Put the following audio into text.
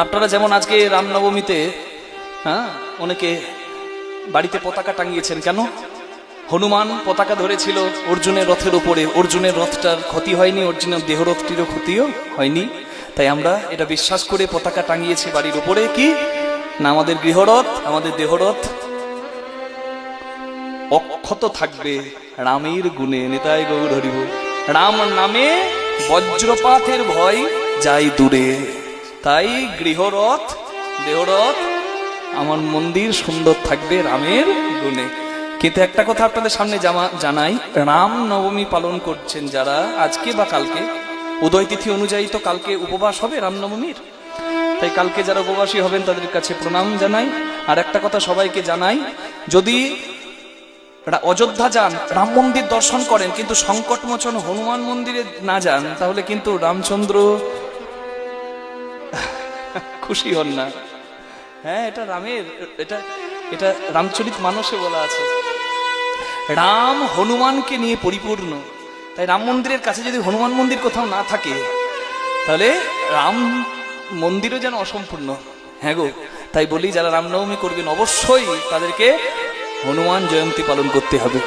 আপনারা যেমন আজকে রামনবমীতে অনেকে বাড়িতে পতাকা টাঙিয়েছেন, কেন? হনুমান পতাকা ধরেছিল অর্জুনের রথের উপরে, অর্জুনের রথটার ক্ষতি হয়নি, অর্জুনের দেহরথটিরও ক্ষতিও হয়নি। তাই আমরা এটা বিশ্বাস করে পতাকা টাঙিয়েছি বাড়ির উপরে, কি না আমাদের গৃহরথ, আমাদের দেহরথ অক্ষত থাকবে রামের গুণে। নিতাই গৌর হরিব। রাম নামে বজ্রপাতের ভয় যাই দূরে। তাই গৃহরথ দেহরথ আমার মন্দির সুন্দর থাকবে রামের গুণে। কিন্তু একটা কথা আপনাদের সামনে জানাই, রাম নবমী পালন করছেন যারা আজকে বা কালকে, উদয় তিথি অনুযায়ী তো কালকে উপবাস হবে রামনবমীর, তাই কালকে যারা উপবাসী হবেন তাদের কাছে প্রণাম জানাই। আর একটা কথা সবাইকে জানাই, যদি অযোধ্যা যান, রাম মন্দির দর্শন করেন, কিন্তু সংকটমোচন হনুমান মন্দিরে না যান, তাহলে কিন্তু রামচন্দ্র খুশি হন না। হ্যাঁ, এটা রামের, এটা এটা রামচরিত মানসে বলা আছে, রাম হনুমানকে নিয়ে পরিপূর্ণ। তাই রাম মন্দিরের কাছে যদি হনুমান মন্দির কোথাও না থাকে, তাহলে রাম মন্দিরও যেন অসম্পূর্ণ। হ্যাঁ গো, তাই বলি যারা রামনবমী করবেন অবশ্যই তাদেরকে হনুমান জয়ন্তী পালন করতে হবে।